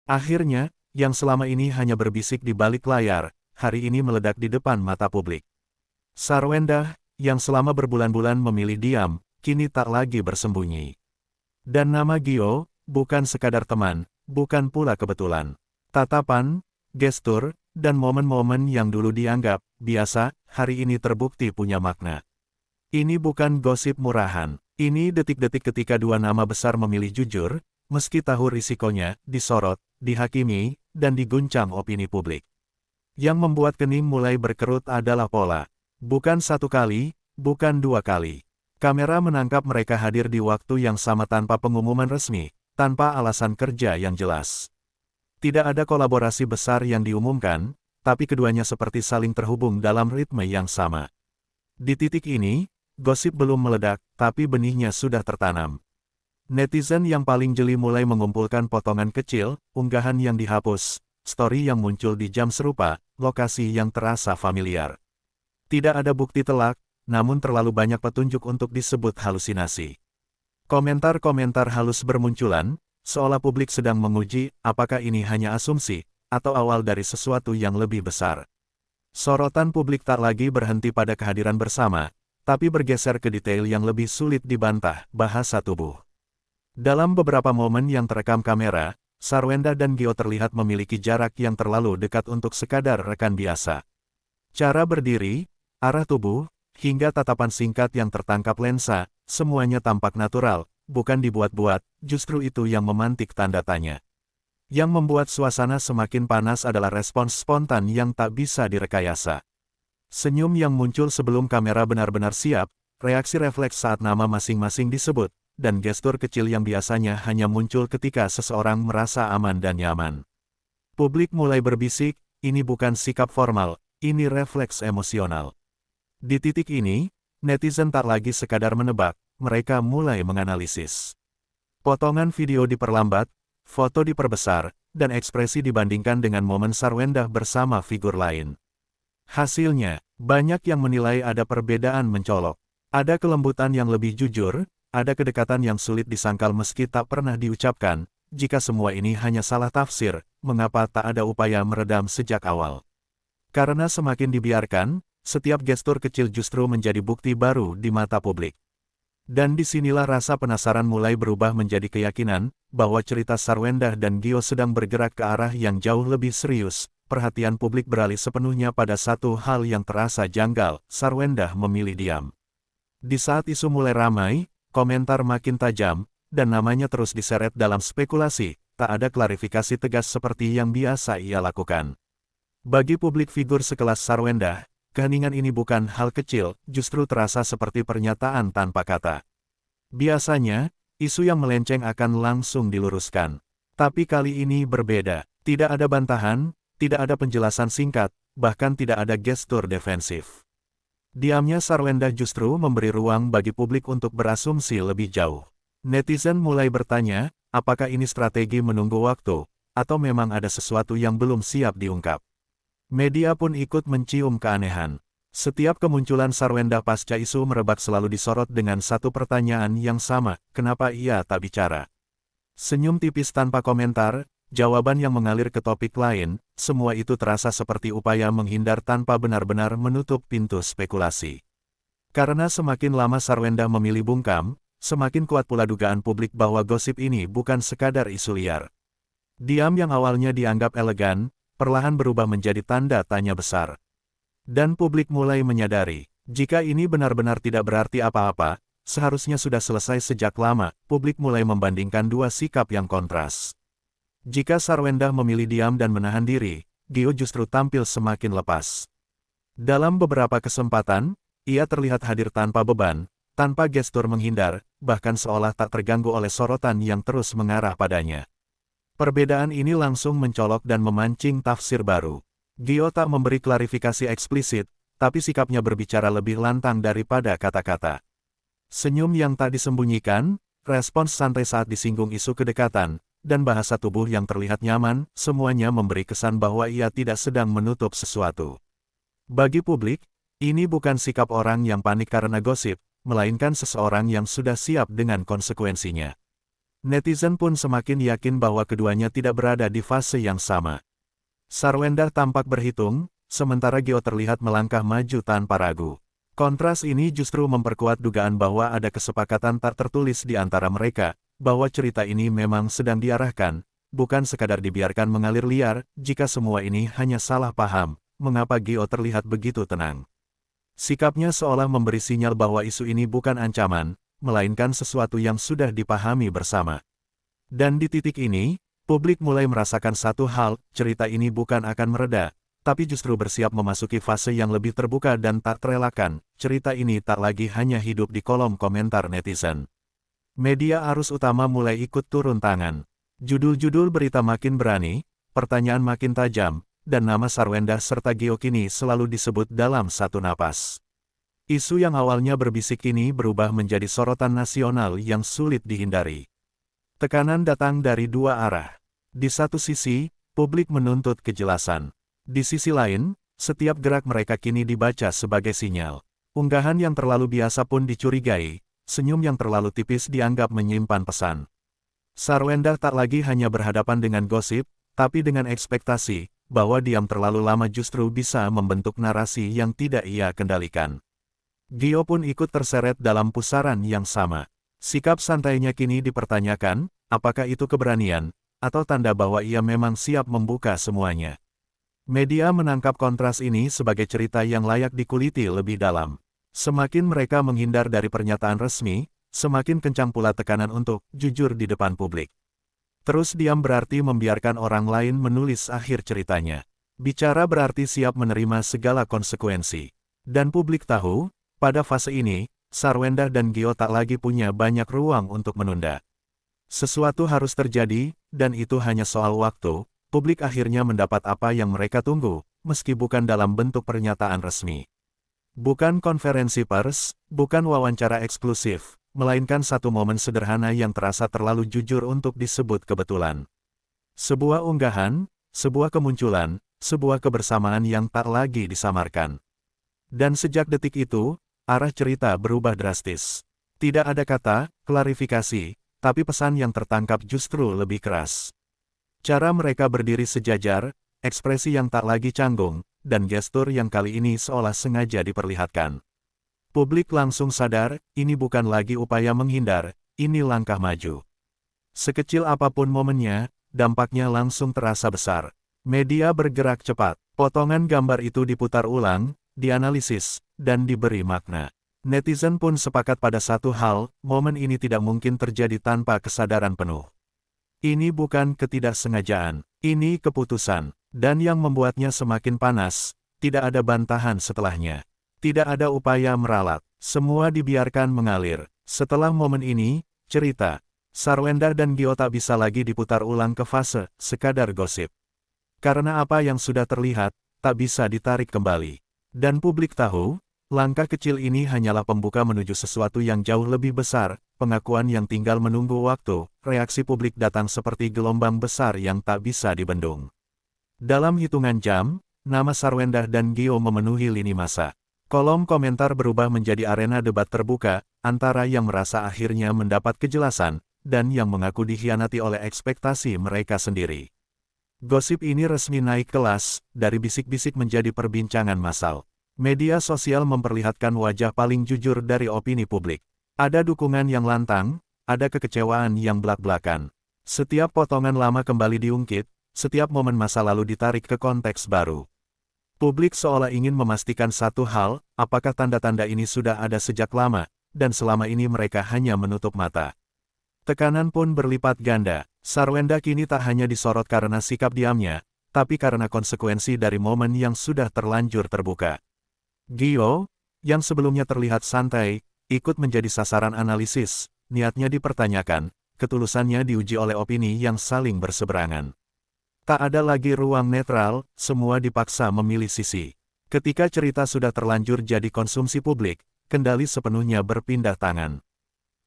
Akhirnya, yang selama ini hanya berbisik di balik layar, hari ini meledak di depan mata publik. Sarwendah, yang selama berbulan-bulan memilih diam, kini tak lagi bersembunyi. Dan nama Gio, bukan sekadar teman, bukan pula kebetulan. Tatapan, gestur, dan momen-momen yang dulu dianggap biasa, hari ini terbukti punya makna. Ini bukan gosip murahan. Ini detik-detik ketika dua nama besar memilih jujur, meski tahu risikonya, disorot, dihakimi, dan diguncang opini publik. Yang membuat kening mulai berkerut adalah pola. Bukan satu kali, bukan dua kali. Kamera menangkap mereka hadir di waktu yang sama tanpa pengumuman resmi, tanpa alasan kerja yang jelas. Tidak ada kolaborasi besar yang diumumkan, tapi keduanya seperti saling terhubung dalam ritme yang sama. Di titik ini, gosip belum meledak, tapi benihnya sudah tertanam. Netizen yang paling jeli mulai mengumpulkan potongan kecil, unggahan yang dihapus, story yang muncul di jam serupa, lokasi yang terasa familiar. Tidak ada bukti telak, namun terlalu banyak petunjuk untuk disebut halusinasi. Komentar-komentar halus bermunculan, seolah publik sedang menguji apakah ini hanya asumsi, atau awal dari sesuatu yang lebih besar. Sorotan publik tak lagi berhenti pada kehadiran bersama, tapi bergeser ke detail yang lebih sulit dibantah, bahasa tubuh. Dalam beberapa momen yang terekam kamera, Sarwendah dan Gio terlihat memiliki jarak yang terlalu dekat untuk sekadar rekan biasa. Cara berdiri, arah tubuh, hingga tatapan singkat yang tertangkap lensa, semuanya tampak natural, bukan dibuat-buat, justru itu yang memantik tanda tanya. Yang membuat suasana semakin panas adalah respons spontan yang tak bisa direkayasa. Senyum yang muncul sebelum kamera benar-benar siap, reaksi refleks saat nama masing-masing disebut, dan gestur kecil yang biasanya hanya muncul ketika seseorang merasa aman dan nyaman. Publik mulai berbisik, ini bukan sikap formal, ini refleks emosional. Di titik ini, netizen tak lagi sekadar menebak, mereka mulai menganalisis. Potongan video diperlambat, foto diperbesar, dan ekspresi dibandingkan dengan momen Sarwendah bersama figur lain. Hasilnya, banyak yang menilai ada perbedaan mencolok. Ada kelembutan yang lebih jujur, ada kedekatan yang sulit disangkal meski tak pernah diucapkan. Jika semua ini hanya salah tafsir, mengapa tak ada upaya meredam sejak awal? Karena semakin dibiarkan, setiap gestur kecil justru menjadi bukti baru di mata publik. Dan disinilah rasa penasaran mulai berubah menjadi keyakinan, bahwa cerita Sarwendah dan Gio sedang bergerak ke arah yang jauh lebih serius. Perhatian publik beralih sepenuhnya pada satu hal yang terasa janggal, Sarwendah memilih diam. Di saat isu mulai ramai, komentar makin tajam, dan namanya terus diseret dalam spekulasi, tak ada klarifikasi tegas seperti yang biasa ia lakukan. Bagi publik figur sekelas Sarwendah, keheningan ini bukan hal kecil, justru terasa seperti pernyataan tanpa kata. Biasanya, isu yang melenceng akan langsung diluruskan. Tapi kali ini berbeda. Tidak ada bantahan, tidak ada penjelasan singkat, bahkan tidak ada gestur defensif. Diamnya Sarwendah justru memberi ruang bagi publik untuk berasumsi lebih jauh. Netizen mulai bertanya, apakah ini strategi menunggu waktu, atau memang ada sesuatu yang belum siap diungkap. Media pun ikut mencium keanehan. Setiap kemunculan Sarwendah pasca isu merebak selalu disorot dengan satu pertanyaan yang sama, kenapa ia tak bicara? Senyum tipis tanpa komentar, jawaban yang mengalir ke topik lain, semua itu terasa seperti upaya menghindar tanpa benar-benar menutup pintu spekulasi. Karena semakin lama Sarwendah memilih bungkam, semakin kuat pula dugaan publik bahwa gosip ini bukan sekadar isu liar. Diam yang awalnya dianggap elegan, perlahan berubah menjadi tanda tanya besar. Dan publik mulai menyadari, jika ini benar-benar tidak berarti apa-apa, seharusnya sudah selesai sejak lama. Publik mulai membandingkan dua sikap yang kontras. Jika Sarwendah memilih diam dan menahan diri, Gio justru tampil semakin lepas. Dalam beberapa kesempatan, ia terlihat hadir tanpa beban, tanpa gestur menghindar, bahkan seolah tak terganggu oleh sorotan yang terus mengarah padanya. Perbedaan ini langsung mencolok dan memancing tafsir baru. Gio tak memberi klarifikasi eksplisit, tapi sikapnya berbicara lebih lantang daripada kata-kata. Senyum yang tak disembunyikan, respons santai saat disinggung isu kedekatan, dan bahasa tubuh yang terlihat nyaman, semuanya memberi kesan bahwa ia tidak sedang menutup sesuatu. Bagi publik, ini bukan sikap orang yang panik karena gosip, melainkan seseorang yang sudah siap dengan konsekuensinya. Netizen pun semakin yakin bahwa keduanya tidak berada di fase yang sama. Sarwenda tampak berhitung, sementara Gio terlihat melangkah maju tanpa ragu. Kontras ini justru memperkuat dugaan bahwa ada kesepakatan tak tertulis di antara mereka, bahwa cerita ini memang sedang diarahkan, bukan sekadar dibiarkan mengalir liar. Jika semua ini hanya salah paham, mengapa Gio terlihat begitu tenang? Sikapnya seolah memberi sinyal bahwa isu ini bukan ancaman, melainkan sesuatu yang sudah dipahami bersama. Dan di titik ini, publik mulai merasakan satu hal, cerita ini bukan akan mereda, tapi justru bersiap memasuki fase yang lebih terbuka dan tak terelakkan. Cerita ini tak lagi hanya hidup di kolom komentar netizen. Media arus utama mulai ikut turun tangan. Judul-judul berita makin berani, pertanyaan makin tajam, dan nama Sarwenda serta Gio kini selalu disebut dalam satu napas. Isu yang awalnya berbisik kini berubah menjadi sorotan nasional yang sulit dihindari. Tekanan datang dari dua arah. Di satu sisi, publik menuntut kejelasan. Di sisi lain, setiap gerak mereka kini dibaca sebagai sinyal. Unggahan yang terlalu biasa pun dicurigai, senyum yang terlalu tipis dianggap menyimpan pesan. Sarwenda tak lagi hanya berhadapan dengan gosip, tapi dengan ekspektasi bahwa diam terlalu lama justru bisa membentuk narasi yang tidak ia kendalikan. Gio pun ikut terseret dalam pusaran yang sama. Sikap santainya kini dipertanyakan, apakah itu keberanian, atau tanda bahwa ia memang siap membuka semuanya. Media menangkap kontras ini sebagai cerita yang layak dikuliti lebih dalam. Semakin mereka menghindar dari pernyataan resmi, semakin kencang pula tekanan untuk jujur di depan publik. Terus diam berarti membiarkan orang lain menulis akhir ceritanya. Bicara berarti siap menerima segala konsekuensi. Dan publik tahu, pada fase ini, Sarwenda dan Gio tak lagi punya banyak ruang untuk menunda. Sesuatu harus terjadi, dan itu hanya soal waktu. Publik akhirnya mendapat apa yang mereka tunggu, meski bukan dalam bentuk pernyataan resmi. Bukan konferensi pers, bukan wawancara eksklusif, melainkan satu momen sederhana yang terasa terlalu jujur untuk disebut kebetulan. Sebuah unggahan, sebuah kemunculan, sebuah kebersamaan yang tak lagi disamarkan. Dan sejak detik itu, arah cerita berubah drastis. Tidak ada kata, klarifikasi, tapi pesan yang tertangkap justru lebih keras. Cara mereka berdiri sejajar, ekspresi yang tak lagi canggung, dan gestur yang kali ini seolah sengaja diperlihatkan. Publik langsung sadar, ini bukan lagi upaya menghindar, ini langkah maju. Sekecil apapun momennya, dampaknya langsung terasa besar. Media bergerak cepat, potongan gambar itu diputar ulang, dianalisis, dan diberi makna. Netizen pun sepakat pada satu hal, momen ini tidak mungkin terjadi tanpa kesadaran penuh. Ini bukan ketidaksengajaan, ini keputusan, dan yang membuatnya semakin panas, tidak ada bantahan setelahnya. Tidak ada upaya meralat, semua dibiarkan mengalir. Setelah momen ini, cerita Sarwenda dan Gio tak bisa lagi diputar ulang ke fase sekadar gosip. Karena apa yang sudah terlihat, tak bisa ditarik kembali. Dan publik tahu, langkah kecil ini hanyalah pembuka menuju sesuatu yang jauh lebih besar, pengakuan yang tinggal menunggu waktu. Reaksi publik datang seperti gelombang besar yang tak bisa dibendung. Dalam hitungan jam, nama Sarwenda dan Gio memenuhi lini masa. Kolom komentar berubah menjadi arena debat terbuka, antara yang merasa akhirnya mendapat kejelasan, dan yang mengaku dikhianati oleh ekspektasi mereka sendiri. Gosip ini resmi naik kelas, dari bisik-bisik menjadi perbincangan massal. Media sosial memperlihatkan wajah paling jujur dari opini publik. Ada dukungan yang lantang, ada kekecewaan yang belak-belakan. Setiap potongan lama kembali diungkit, setiap momen masa lalu ditarik ke konteks baru. Publik seolah ingin memastikan satu hal, apakah tanda-tanda ini sudah ada sejak lama, dan selama ini mereka hanya menutup mata. Tekanan pun berlipat ganda. Sarwenda kini tak hanya disorot karena sikap diamnya, tapi karena konsekuensi dari momen yang sudah terlanjur terbuka. Gio, yang sebelumnya terlihat santai, ikut menjadi sasaran analisis, niatnya dipertanyakan, ketulusannya diuji oleh opini yang saling berseberangan. Tak ada lagi ruang netral, semua dipaksa memilih sisi. Ketika cerita sudah terlanjur jadi konsumsi publik, kendali sepenuhnya berpindah tangan.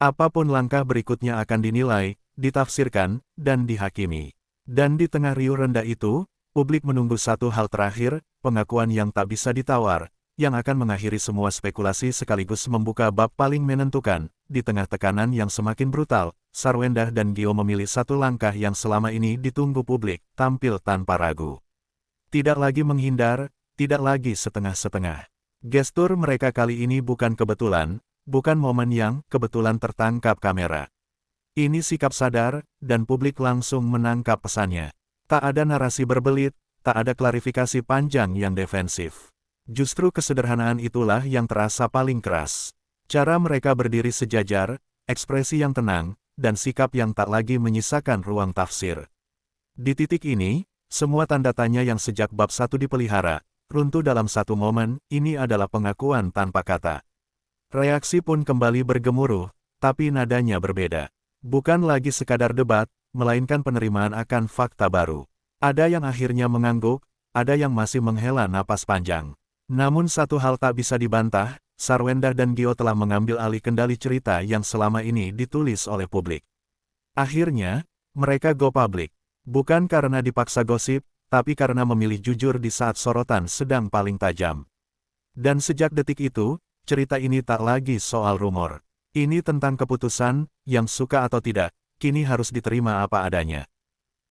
Apapun langkah berikutnya akan dinilai, ditafsirkan, dan dihakimi. Dan di tengah riuh rendah itu, publik menunggu satu hal terakhir, pengakuan yang tak bisa ditawar, yang akan mengakhiri semua spekulasi sekaligus membuka bab paling menentukan. Di tengah tekanan yang semakin brutal, Sarwendah dan Gio memilih satu langkah yang selama ini ditunggu publik, tampil tanpa ragu. Tidak lagi menghindar, tidak lagi setengah-setengah. Gestur mereka kali ini bukan kebetulan, bukan momen yang kebetulan tertangkap kamera. Ini sikap sadar, dan publik langsung menangkap pesannya. Tak ada narasi berbelit, tak ada klarifikasi panjang yang defensif. Justru kesederhanaan itulah yang terasa paling keras. Cara mereka berdiri sejajar, ekspresi yang tenang, dan sikap yang tak lagi menyisakan ruang tafsir. Di titik ini, semua tanda tanya yang sejak bab 1 dipelihara, runtuh dalam satu momen. Ini adalah pengakuan tanpa kata. Reaksi pun kembali bergemuruh, tapi nadanya berbeda. Bukan lagi sekadar debat, melainkan penerimaan akan fakta baru. Ada yang akhirnya mengangguk, ada yang masih menghela napas panjang. Namun satu hal tak bisa dibantah, Sarwendah dan Gio telah mengambil alih kendali cerita yang selama ini ditulis oleh publik. Akhirnya, mereka go public. Bukan karena dipaksa gosip, tapi karena memilih jujur di saat sorotan sedang paling tajam. Dan sejak detik itu, cerita ini tak lagi soal rumor. Ini tentang keputusan, yang suka atau tidak, kini harus diterima apa adanya.